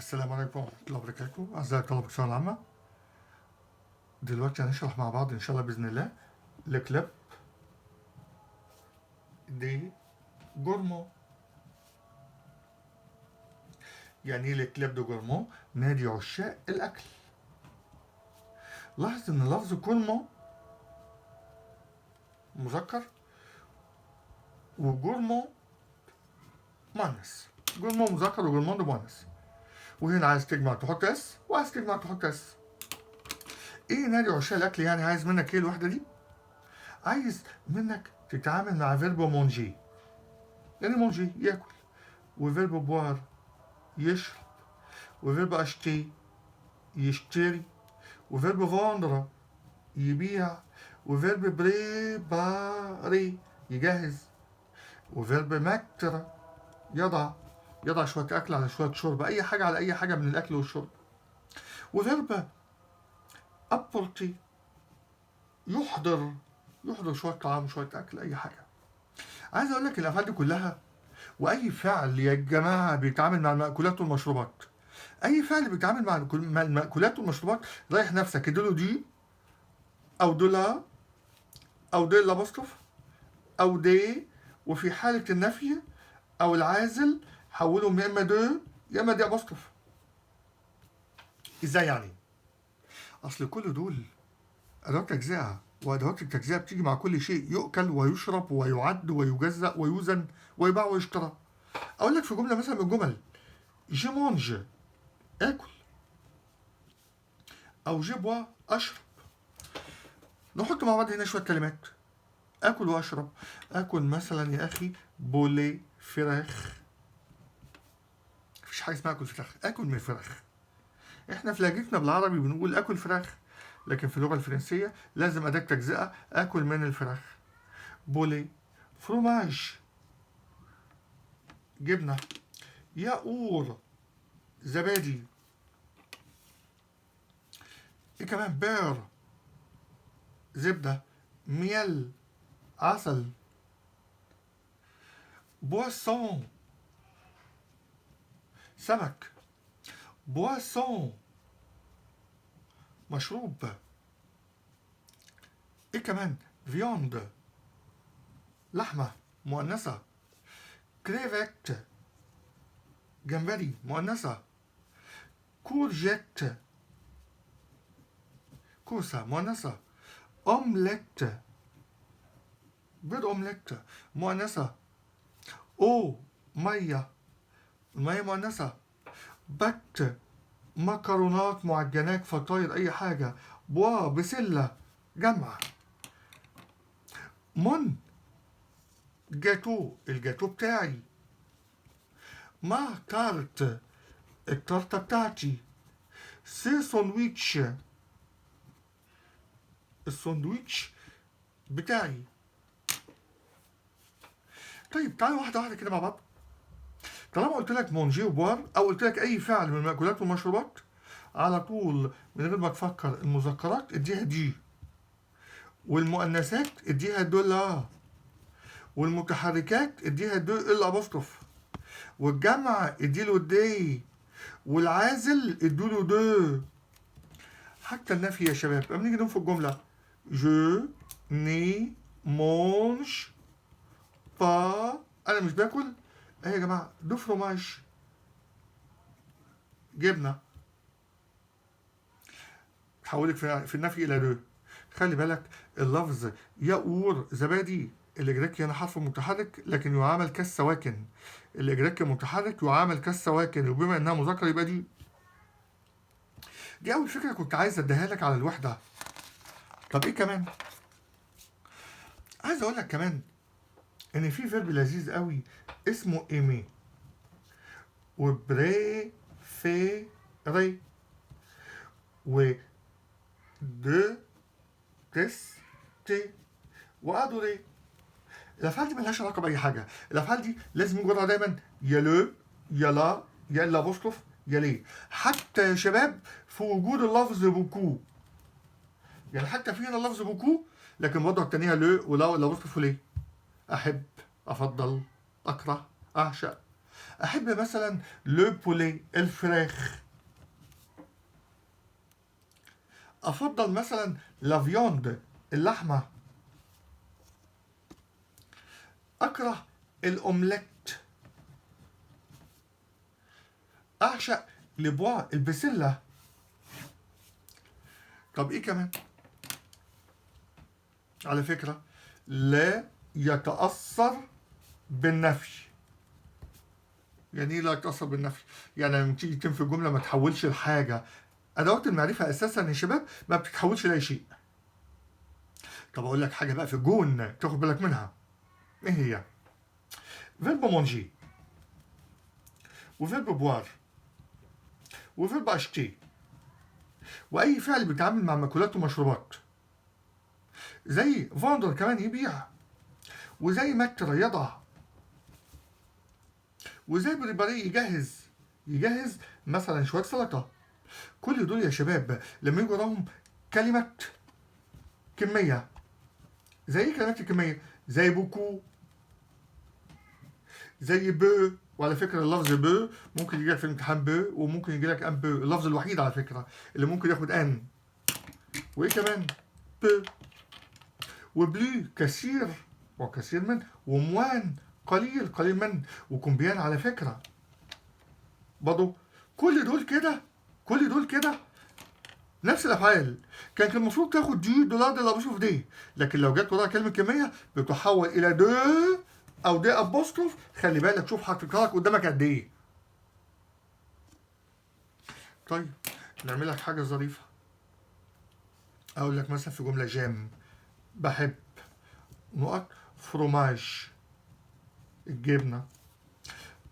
السلام عليكم ورحمة الله وبركاته أعزائي طلبة الثانوية العامة. دلوقتي هنشرح مع بعض إن شاء الله بإذن الله لكليب دي جورمون. يعني إيه لكليب دي جورمون؟ نادي عشاق الأكل. لاحظ إن لفظ جورمون مذكر وجورمون مؤنث. جورمون مذكر وجورمون ده مؤنث. وهنا عايز تجمع تحط اس وعايز تجمع تحط اس. ايه نادي عشاق الاكل؟ يعني عايز منك ايه الوحده دي؟ عايز منك تتعامل مع فيرب مونجي. يعني مونجي ياكل، وفيرب بوار يشرب، وفيرب اشتي يشتري، وفيرب فوندرا يبيع، وفيرب بريباري يجهز، وفيرب ماتر يضع شوية أكل على شوية شرب، أي حاجة على أي حاجة من الأكل والشرب. وفيرب أبورتي يحضر شوية طعام وشوية أكل، أي حاجة. عايز أقول لك الأفعال دي كلها وأي فعل يا جماعة بيتعامل مع المأكولات والمشروبات، أي فعل بيتعامل مع المأكولات والمشروبات رايح نفسك اديله دي أو دولا أو دي الأبوستروف أو دي، وفي حالة النفي أو العازل حولهم يا إما دو يا إما دي أبوستروف. إزاي يعني؟ أصل كل دول أدوات تجزئة، وأدوات التجزئة بتيجي مع كل شيء يؤكل ويشرب ويعد ويجزأ ويوزن ويباع ويشترى. أقول لك في جملة مثلا من الجمل جي مونج آكل، أو جي بوا أشرب. نحط مع بعض هنا شوية كلمات آكل وأشرب. آكل مثلا يا أخي بولي فراخ، مفيش حاجة اسمها آكل فراخ، آكل من الفراخ. إحنا في لهجتنا بالعربي بنقول آكل فراخ، لكن في اللغة الفرنسية لازم أداة تجزئة آكل من الفراخ. بولي فروماج جبنة، ياقور زبادي، ايه كمان بير زبدة، ميل عسل، بواسون سمك، بواسون مشروب، ايه كمان فياند لحمة مؤنثة، كريفيت جمبري مؤنثة، كورجيت كوسة مؤنثة، أومليت بيض أومليت مؤنثة، أو مية المية مؤنثة، بت مكرونات معجنات فطاير أي حاجة، بوا بسلة جمع، من جاتو الجاتو بتاعي، ما تارت التارتة بتاعتي، سي ساندويتش الساندويتش بتاعي. طيب تعالوا واحدة واحدة كده مع بعض. طالما قلت لك مونجي وبوار او قلت لك اي فعل من المأكولات والمشروبات، على طول من غير ما تفكر المذكرات اديها دي، والمؤنثات اديها دولا، والمتحركات اديها دو الابوستروف، والجمع اديله دي، والعازل اديله دو. حتى النفي يا شباب اما نيجي ننفي الجمله جو ني مونج با، انا مش باكل ايه يا جماعه دو فروماج جبنه، تحولك في النفي الى دو. خلي بالك اللفظ ياقور زبادي الإجراكي هنا حرف متحرك لكن يعامل كالسواكن، الإجراكي متحرك يعامل كالسواكن، وبما إنها مذكر يبقى دي أول فكرة كنت عايز أديها لك على الوحدة. طب إيه كمان؟ عايز أقول لك كمان إن في فيرب لذيذ قوي اسمه إيمي وبري في ري و دو تس تي وأدوري. الافعال دي ملهاش علاقه باي حاجه، الافعال دي لازم يجي وراها دايما يا لو يا لا يا الابوستروف يا ليه. حتى يا شباب في وجود اللفظ بوكو، يعني حتى في هنا اللفظ بوكو لكن برضه التانية لو ولا والابوستروف ليه. احب افضل اكره اعشق. احب مثلا لو بولي الفراخ. افضل مثلا لا فياند اللحمه. اكره الاومليت. اعشق لبوا البسله. طب ايه كمان؟ على فكره لا يتاثر بالنفي. يعني ايه لا يتاثر بالنفي؟ يعني لما تيجي تنفي جمله ما تحولش لحاجه. ادوات المعرفه اساسا يا شباب ما بتتحولش لاي شيء. طب اقول لك حاجه بقى في الجون تاخد بالك منها. ايه هي؟ فيرب مونجي، وفيرب بوار، وفيرب اشتي، واي فعل بيتعامل مع مأكولات ومشروبات. زي فاندر كمان يبيع، وزي متر يضع، وزي بريباري يجهز. يجهز مثلا شويه سلطه. كل دول يا شباب لما يجوا وراهم كلمه كميه. زي ايه كلمات الكميه؟ زي بوكو، زي بو. وعلى فكره اللفظ بو ممكن يجي لك في الامتحان بو، وممكن يجي لك ان بو، اللفظ الوحيد على فكره اللي ممكن ياخد ان. وايه كمان؟ بو. وبلو كثير وكثير من، وموان قليل قليل من، وكومبيان على فكره برضه. كل دول كده، كل دول كده نفس الافعال. كان المفروض تاخد دي دولار دي لابوستروف دي، لكن لو جت وراها كلمه كميه بتحول الى دو او دي ابوستروف. خلي بالك شوف هتكررك قدامك قد ايه. طيب نعمل لك حاجه ظريفه. اقول لك مثلا في جمله جام بحب نقط فروماج الجبنه.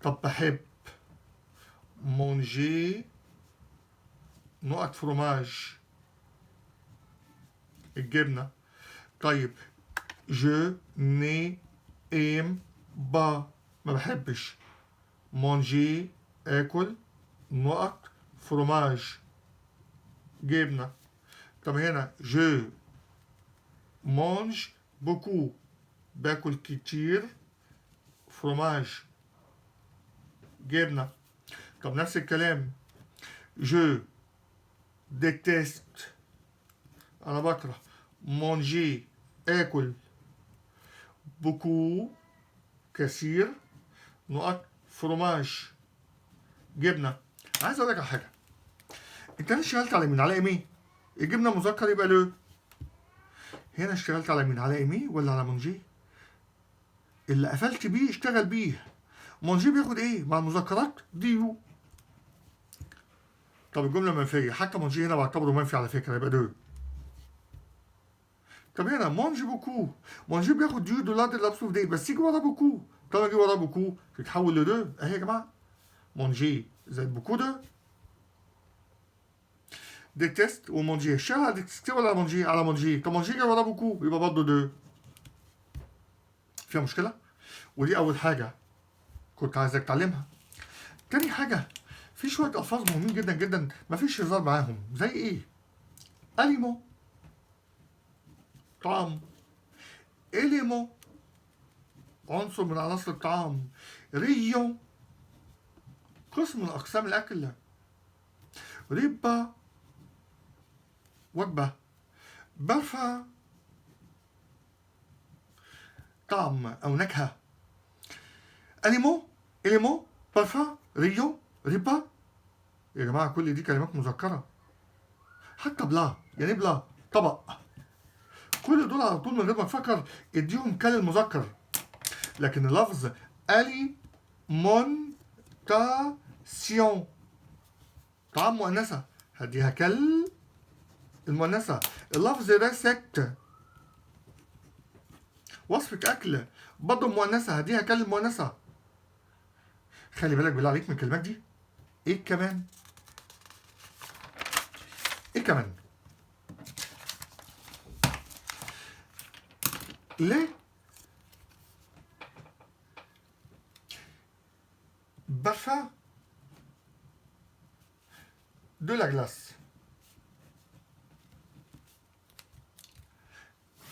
طب بحب مونجي نقط فروماج الجبنه. طيب je n'aime pas ما بحبش مونجي اكل نقط فروماج جبنه. طب هنا je mange beaucoup باكل كتير فروماج جبنه. طب نفس الكلام je déteste انا بكره مونجي اكل beaucoup كثير نقط فروماج جبنه. عايز اقول لك على حاجه. انت هنا اشتغلت على مين؟ على ايمي. الجبنه مذكر يبقى لو. هنا اشتغلت على مين؟ على ايمي ولا على مونجي؟ اللي قفلت بيه اشتغل بيه. مونجي بياخد ايه مع المذكرات؟ ديو. طب الجمله منفيه، حتى مونجي هنا بعتبره منفي على فكره يبقى دو. طب هنا مونجي بوكو، مونجي بياخد ديو دولار دي لابسوف دي، بس يجي ورا بوكو. طب يجي ورا بوكو تتحول لدو اهي يا جماعه. مونجي زائد بوكو دو. ديتست ومونجي، اشتغل على ديتستي ولا على مونجي؟ على مونجي. طب مونجي جاي ورا بوكو يبقى برضه دو. فيها مشكله؟ ودي اول حاجه كنت عايزك تعلمها. تاني حاجه في شويه الفاظ مهمين جدا جدا مفيش هزار معاهم. زي ايه؟ اليمو طعام. اليمو عنصر من عناصر الطعام. ريون قسم من اقسام الاكل. ريبا وجبه. برفع طعم او نكهه. اليمو اليمو برفع ريو ريبا. يا جماعه كل دي كلمات مذكره. حتى بلا يعني بلا طبق. كل دول على طول من غير ما تفكر اديهم كلمه مذكر. لكن اللفظ اليمونتاسيون طعام مؤنثه هديها كل المؤنثه. اللفظ ريسكت وصفة أكل برضه مؤنثة هديها كلمة مؤنثة. خلي بالك بالله عليك من الكلمات دي. إيه كمان؟ إيه كمان؟ ليه؟ parfum de la glace.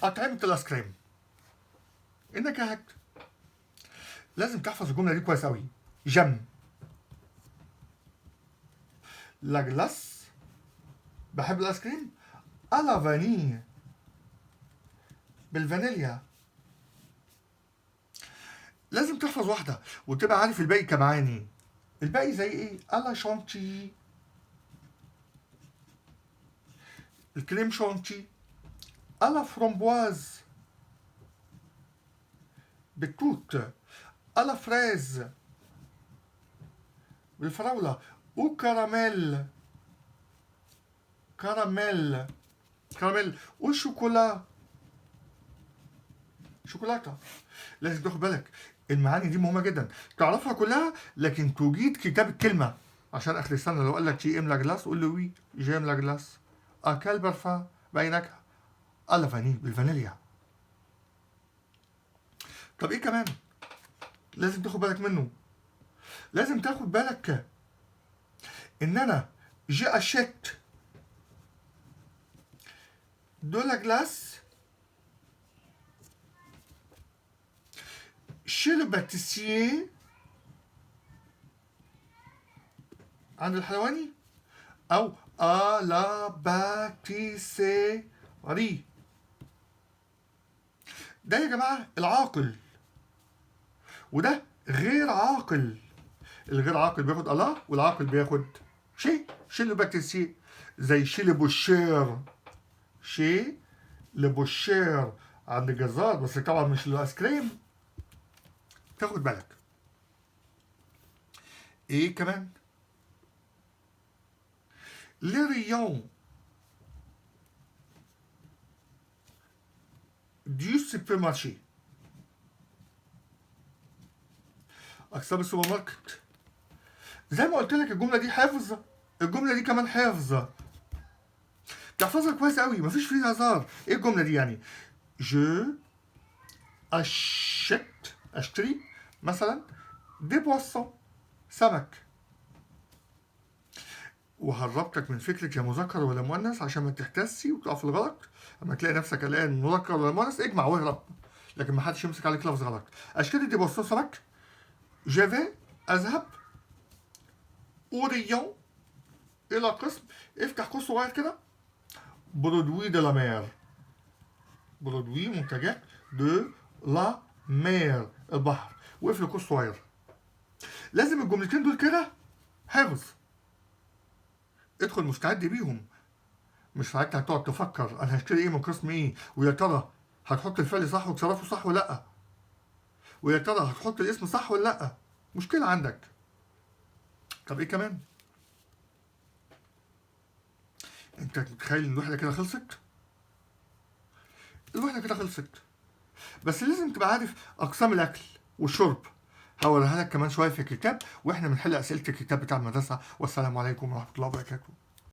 أطعمة الآيس كريم. النكهات. لازم تحفظ الجملة دي كويس أوي. جم. لا جلاس بحب الايس كريم على فانيليا، بالفانيليا. لازم تحفظ واحدة وتبقى عارف الباقي كمعاني. الباقي زي ايه؟ على شانتي، الكريم شانتي، على فرومبواز، بالتوت، على فريز، بالفراولة، وكراميل، كراميل، كراميل، والشوكولا، شوكولاتة. لازم تاخد بالك المعاني دي مهمة جدا تعرفها كلها، لكن تجيد كتاب الكلمة عشان آخر السنة لو قال لك جي ام لا جلاس قول له وي جي ام لا جلاس. أكل برفان بينك على فانيل، بالفانيليا. طب ايه كمان لازم تاخد بالك منه؟ لازم تاخد بالك ان انا جي اشيت دو لا جلاس chez le pâtissier عند الحلواني، او à la pâtisserie. ده يا جماعة العاقل، وده غير عاقل. الغير عاقل بياخد الله، والعاقل بياخد شي لو باتيسير، زي شي لبوشير، شي لبوشير عند الجزار، بس طبعا مش الايس كريم. تاخد بالك ايه كمان؟ لي ريون دي سوبر مارشي، اقسام السوبر ماركت. زي ما قلت لك الجمله دي حفظ، الجمله دي كمان حفظ، تحفظها كويس قوي مفيش فيها هزار. ايه الجمله دي يعني؟ جو اشت، اشتري مثلا دي بواسون، سمك. وهربتك من فكره يا مذكر ولا مؤنث عشان ما تحتسي وتقع في الغلط. اما تلاقي نفسك قلقان مذكر ولا مؤنث اجمع واهرب، لكن ما حدش يمسك عليك لفظ غلط. اشتري دي بواسون سمك، جافي اذهب، اوريون الى قسم، افتح قوس صغير كده، برودوي دو لا مير، برودوي منتجات دو لا مير البحر، واقفل قوس صغير. لازم الجملتين دول كده حفظ، ادخل مستعد بيهم. مش ساعتها هتقعد تفكر انا هشتري ايه من قسم ايه، ويا ترى هتحط الفعل صح وتصرفه صح ولا لا، ويا ترى هتحط الاسم صح ولا لا. مشكله عندك. طب ايه كمان؟ انت متخيل ان الوحده كده خلصت؟ الوحده كده خلصت، بس لازم تبقى عارف اقسام الاكل والشرب. هوريها لك كمان شويه في الكتاب واحنا بنحل اسئله الكتاب بتاع المدرسه. والسلام عليكم ورحمه الله وبركاته.